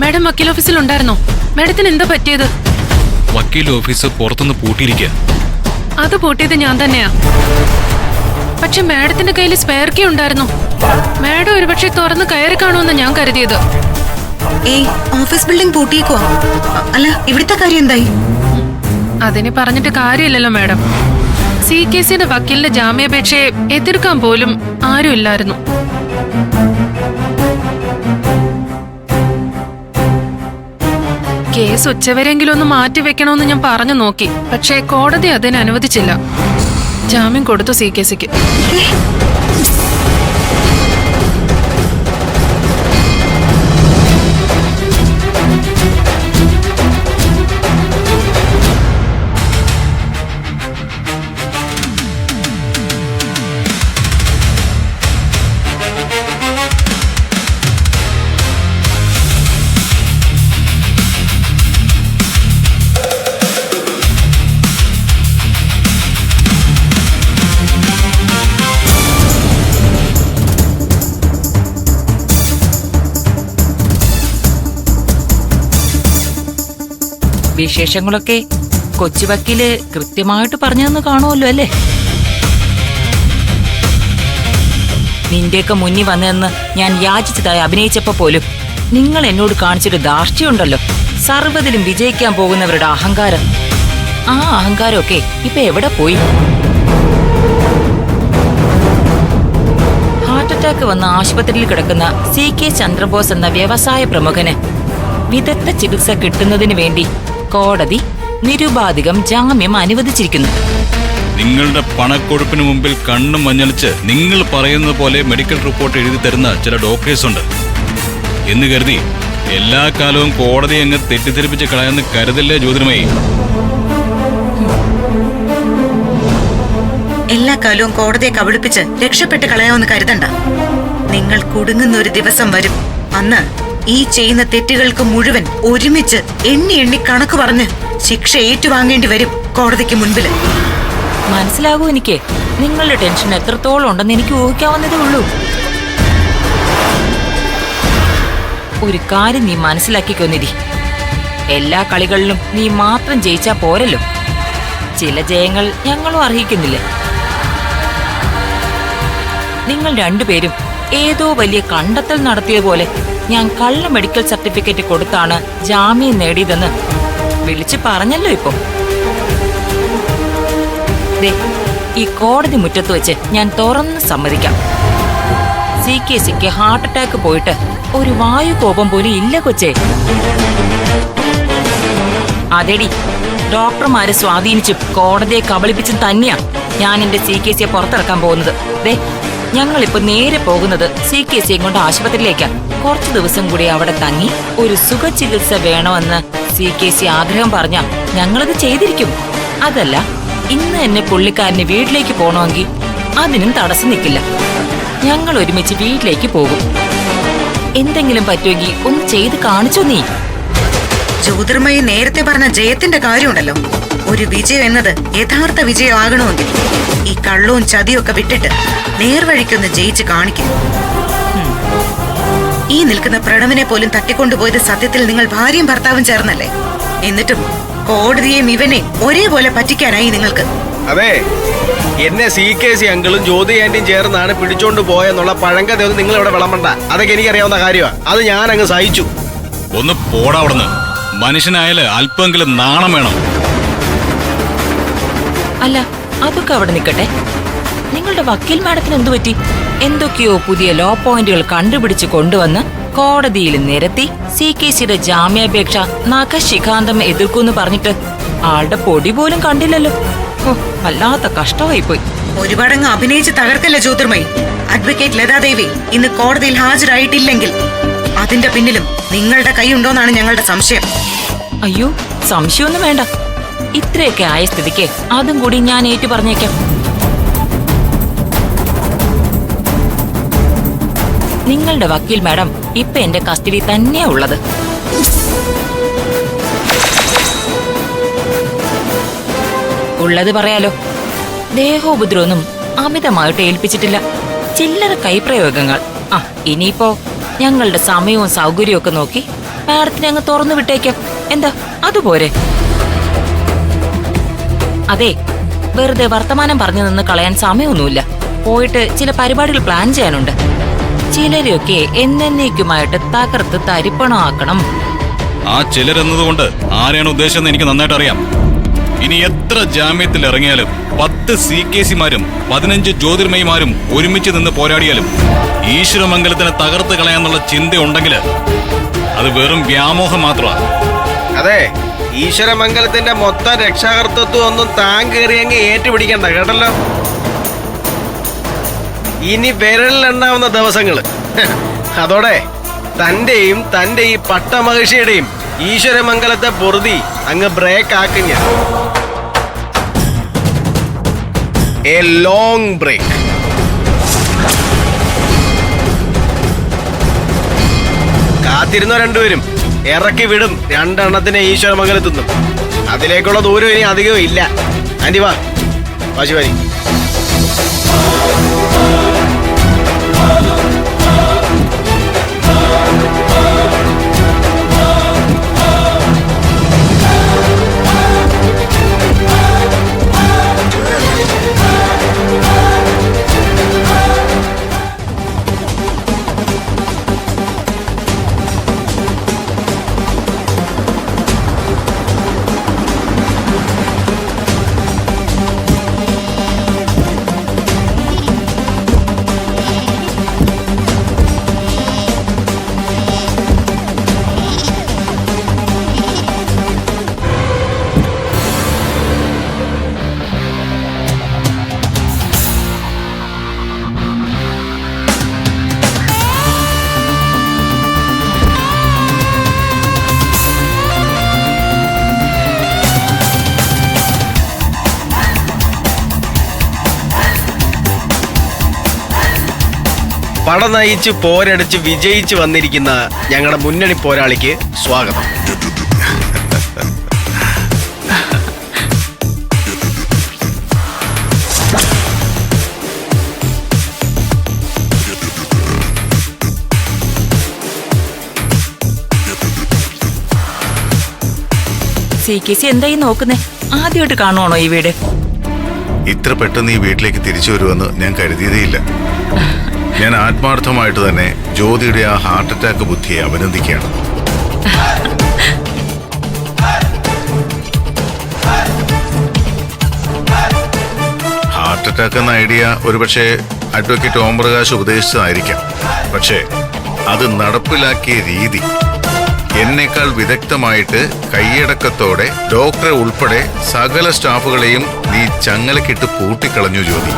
Madam വക്കീൽ ഓഫീസിൽ ഉണ്ടായിരുന്നോ? മാഡത്തിന് എന്താ പറ്റിയത്? വക്കീൽ ഓഫീസ് പുറത്തുനിന്ന് പൂട്ടിയിരിക്കുക. അത് പൂട്ടിയത് ഞാൻ തന്നെയാ. പക്ഷെ മാഡത്തിന്റെ കയ്യിൽ സ്പെയർ കീ ഉണ്ടായിരുന്നു. മാഡം ഒരുപക്ഷെ തുറന്ന് കയറി കാണുമെന്ന് ഞാൻ കരുതിയത്. ഓഫീസ് ബിൽഡിംഗ് പൂട്ടിയേക്കുവാ. അല്ല, ഇവിടുത്തെ കാര്യം എന്തായി? അതിനെ പറഞ്ഞിട്ട് കാര്യമില്ലല്ലോ മാഡം. CKCയുടെ വക്കീലിന്റെ ജാമ്യാപേക്ഷയെ എതിർക്കാൻ പോലും ആരും ഇല്ലായിരുന്നു. കേസ് ഉച്ചവരെങ്കിലും ഒന്ന് മാറ്റിവെക്കണമെന്ന് ഞാൻ പറഞ്ഞു നോക്കി. പക്ഷേ കോടതി അതിന് അനുവദിച്ചില്ല. ജാമ്യം കൊടുത്തു CKCക്ക്. വിശേഷങ്ങളൊക്കെ കൊച്ചു വക്കീല് കൃത്യമായിട്ട് പറഞ്ഞതെന്ന് കാണുമല്ലോ അല്ലേ? നിന്റെയൊക്കെ മുന്നിൽ വന്നതെന്ന് ഞാൻ യാചിച്ചതായി അഭിനയിച്ചപ്പോ പോലും നിങ്ങൾ എന്നോട് കാണിച്ചൊരു ധാർഷ്ട്യമുണ്ടല്ലോ. സർവ്വതിലും വിജയിക്കാൻ പോകുന്നവരുടെ അഹങ്കാരം. ആ അഹങ്കാരമൊക്കെ ഇപ്പൊ എവിടെ പോയി? ഹാർട്ട് അറ്റാക്ക് വന്ന ആശുപത്രിയിൽ കിടക്കുന്ന CK ചന്ദ്രബോസ് എന്ന വ്യവസായ പ്രമുഖന് വിദഗ്ധ ചികിത്സ കിട്ടുന്നതിന് വേണ്ടി കോടതി നിരുപാധികം ജാമ്യം അനുവദിച്ചിരിക്കുന്നു. നിങ്ങളുടെ പണക്കൊഴുപ്പിന് മുമ്പിൽ കണ്ണും മഞ്ഞളിച്ച് നിങ്ങൾ പറയുന്നത് പോലെ മെഡിക്കൽ റിപ്പോർട്ട് എഴുതി തരുന്ന ചില ഡോക്ടേഴ്സ് ഉണ്ട് എന്ന് കരുതി എല്ലാ കാലവും കോടതി അങ്ങ് തെറ്റിദ്ധരിപ്പിച്ച് കളയാന്ന് കരുതല്ലേ ജ്യോതിർമയി? എല്ലാ കാലവും കോടതിയെ കബളിപ്പിച്ച് രക്ഷപ്പെട്ട് കളയാമെന്ന് കരുതണ്ട. നിങ്ങൾ കുടുങ്ങുന്ന ഒരു ദിവസം വരും. അന്ന് ഈ ചെയ്യുന്ന തെറ്റുകൾക്ക് മുഴുവൻ ഒരുമിച്ച് എണ്ണി എണ്ണി കണക്ക് പറഞ്ഞ് ശിക്ഷ ഏറ്റുവാങ്ങേണ്ടി വരും കോടതിക്ക് മുൻപില്. മനസ്സിലാകൂ എനിക്ക്. നിങ്ങളുടെ ടെൻഷൻ എത്രത്തോളം ഉണ്ടെന്ന് എനിക്ക് ഊഹിക്കാവുന്നതേ ഉള്ളൂ. ഒരു കാര്യം നീ മനസ്സിലാക്കിക്കൊന്നിരി. എല്ലാ കളികളിലും നീ മാത്രം ജയിച്ചാ പോരല്ലോ. ചില ജയങ്ങൾ ഞങ്ങളും അർഹിക്കുന്നില്ലേ? നിങ്ങൾ രണ്ടുപേരും ഏതോ വലിയ കണ്ടെത്തൽ നടത്തിയ പോലെ ഞാൻ കള്ള മെഡിക്കൽ സർട്ടിഫിക്കറ്റ് കൊടുത്താണ് ജാമ്യം നേടിയതെന്ന് വിളിച്ചു പറഞ്ഞല്ലോ ഇപ്പൊ. ഈ കോടതി മുറ്റത്ത് വെച്ച് ഞാൻ തുറന്ന് സമ്മതിക്കാം, CKCക്ക് ഹാർട്ട് അറ്റാക്ക് പോയിട്ട് ഒരു വായുകോപം പോലും ഇല്ല കൊച്ചേ. അതെടി, ഡോക്ടർമാരെ സ്വാധീനിച്ചും കോടതിയെ കബളിപ്പിച്ചും തന്നെയാ ഞാൻ എന്റെ CKCയെ പുറത്തിറക്കാൻ പോകുന്നത്. ഞങ്ങളിപ്പോ നേരെ പോകുന്നത് CKCയെ കൊണ്ട് ആശുപത്രിയിലേക്കാ. കുറച്ചു ദിവസം കൂടി അവിടെ തങ്ങി ഒരു സുഖ ചികിത്സ വേണമെന്ന് CKC ആഗ്രഹം പറഞ്ഞാ ഞങ്ങളത് ചെയ്തിരിക്കും. അതല്ല, ഇന്ന് എന്നെ പുള്ളിക്കാരന് വീട്ടിലേക്ക് പോകണമെങ്കിൽ അതിനും തടസ്സം നിൽക്കില്ല. ഞങ്ങൾ ഒരുമിച്ച് വീട്ടിലേക്ക് പോകും. എന്തെങ്കിലും പറ്റുമെങ്കിൽ ഒന്ന് ചെയ്ത് കാണിച്ചോ നീ. ജ്യോതിർമയി നേരത്തെ പറഞ്ഞ ജയത്തിന്റെ കാര്യമുണ്ടല്ലോ, ഒരു വിജയം എന്നത് യഥാർത്ഥ വിജയമാകണമെങ്കിൽ ഈ കള്ളവും ചതിയും ഒക്കെ വിട്ടിട്ട് നേർവഴിക്കൊന്ന് ജയിച്ച് കാണിക്കും. ഈ നിൽക്കുന്ന പ്രണവിനെ പോലും തട്ടിക്കൊണ്ടുപോയത് സത്യത്തിൽ നിങ്ങൾ ഭാര്യയും ഭർത്താവും ചേർന്നല്ലേ? എന്നിട്ടും കോടതിയെയും ഇവനെ ഒരേപോലെ പറ്റിക്കാനായി നിങ്ങൾക്ക്. അതെ, എന്നെ CKC അങ്കിളും ജ്യോതി ആന്റിയും ചേർന്നാണ് പിടിച്ചോണ്ട് പോയെന്നുള്ള പഴങ്കഥയൊന്നും നിങ്ങൾ ഇവിടെ വിളമ്പണ്ട. അതൊക്കെ എനിക്കറിയാവുന്ന കാര്യമാണ്. അത് ഞാൻ അങ്ങ് സഹിച്ചു. ഒന്ന് പോടാ അവിടുന്ന്. മനുഷ്യനായാല് അല്പമെങ്കിലും നാണം വേണം. അല്ല, അതൊക്കെ അവിടെ നിൽക്കട്ടെ. നിങ്ങളുടെ വക്കീൽ മാഡത്തിന് എന്തു പറ്റി? എന്തൊക്കെയോ പുതിയ ലോ പോയിന്റുകൾ കണ്ടുപിടിച്ച് കൊണ്ടുവന്ന് കോടതിയിൽ നിരത്തി CKCയുടെ ജാമ്യാപേക്ഷ നഖശിഖാന്തം എതിർക്കൂന്ന് പറഞ്ഞിട്ട് ആളുടെ പൊടി പോലും കണ്ടില്ലല്ലോ. വല്ലാത്ത കഷ്ടമായി പോയി. ഒരുപാടങ്ങ് അഭിനയിച്ച് തകർക്കല്ല ജ്യോതിർമയി. അഡ്വക്കേറ്റ് ലതാദേവി ഇന്ന് കോടതിയിൽ ഹാജരായിട്ടില്ലെങ്കിൽ അതിന്റെ പിന്നിലും നിങ്ങളുടെ കൈയുണ്ടോന്നാണ് ഞങ്ങളുടെ സംശയം. അയ്യോ, സംശയമൊന്നും വേണ്ട. ഇത്രയൊക്കെ ആയ സ്ഥിതിക്ക് അതും കൂടി ഞാൻ ഏറ്റു പറഞ്ഞേക്കാം. നിങ്ങളുടെ വക്കീൽ മാഡം ഇപ്പൊ എന്റെ കസ്റ്റഡി തന്നെയാ ഉള്ളത്. ഉള്ളത് പറയാലോ, ദേഹോപദ്രവൊന്നും അമിതമായിട്ട് ഏൽപ്പിച്ചിട്ടില്ല. ചില്ലറ കൈപ്രയോഗങ്ങൾ. ഇനിയിപ്പോ ഞങ്ങളുടെ സമയവും സൗകര്യവും ഒക്കെ നോക്കി മാഡത്തിനെ അങ്ങ് തുറന്നു വിട്ടേക്കാം. എന്താ അതുപോരെ? അതെ, വെറുതെ വർത്തമാനം പറഞ്ഞു നിന്ന് കളയാൻ സമയമൊന്നുമില്ല. പോയിട്ട് ചില പരിപാടികൾ പ്ലാൻ ചെയ്യാനുണ്ട്. ചിലരെയൊക്കെ എന്നേക്കുമായിട്ട് തകർത്ത് തരിപ്പണമാക്കണം. ആ ചിലരെന്നതുകൊണ്ട് ആരെയാണ് ഉദ്ദേശിച്ചതെന്ന് എനിക്ക് നന്നായിട്ട് അറിയാം. ഇനി എത്ര ജാമ്യത്തിൽ ഇറങ്ങിയാലും 10 CKC-മാരും 15 ജ്യോതിർമയിമാരും ഒരുമിച്ച് നിന്ന് പോരാടിയാലും ഈശ്വരമംഗലത്തിനെ തകർത്ത് കളയാന്നുള്ള ചിന്തയുണ്ടെങ്കിൽ അത് വെറും വ്യാമോഹം മാത്രമാണ്. അതെ, ഈശ്വരമംഗലത്തിന്റെ മൊത്തം രക്ഷാകർത്തൃത്വം ഒന്നും താൻ കയറിയങ്ങ് ഏറ്റുപിടിക്കണ്ട കേട്ടല്ലോ. ഇനി വിരലിലെണ്ണാവുന്ന ദിവസങ്ങള്. അതോടെ തന്റെയും തന്റെ ഈ പട്ടമഹിഷിയുടെയും ഈശ്വരമംഗലത്തെ പൊറുതി അങ്ങ് ബ്രേക്ക് ആക്കും ഞാൻ. A long break. കാത്തിരുന്നോ രണ്ടുപേരും. ഇറക്കി വിടും രണ്ടെണ്ണത്തിനെ ഈശ്വരമംഗലത്തുനിന്നും. അതിലേക്കുള്ള ദൂരം ഇനി അധികവും ഇല്ല. ആന്റി വാ, വാശിവാരി. പട നയിച്ച് പോരടിച്ച് വിജയിച്ച് വന്നിരിക്കുന്ന ഞങ്ങളുടെ മുന്നണി പോരാളിക്ക് സ്വാഗതം. CKC എന്തായി നോക്കുന്നേ? ആദ്യമായിട്ട് കാണുവാണോ ഈ വീട്? ഇത്ര പെട്ടെന്ന് ഈ വീട്ടിലേക്ക് തിരിച്ചു വരുമെന്ന് ഞാൻ കരുതിയതേയില്ല. ഞാൻ ആത്മാർത്ഥമായിട്ട് തന്നെ ജ്യോതിയുടെ ആ ഹാർട്ട് അറ്റാക്ക് ബുദ്ധിയെ അഭിനന്ദിക്കുകയാണ്. ഹാർട്ട് അറ്റാക്ക് എന്ന ഐഡിയ ഒരുപക്ഷെ അഡ്വക്കേറ്റ് ഓംപ്രകാശ് ഉപദേശിച്ചതായിരിക്കാം. പക്ഷേ അത് നടപ്പിലാക്കിയ രീതി എന്നേക്കാൾ വിദഗ്ധമായിട്ട് കൈയടക്കത്തോടെ ഡോക്ടറെ ഉൾപ്പെടെ സകല സ്റ്റാഫുകളെയും നീ ചങ്ങലക്കിട്ട് പൂട്ടിക്കളഞ്ഞു ജ്യോതി.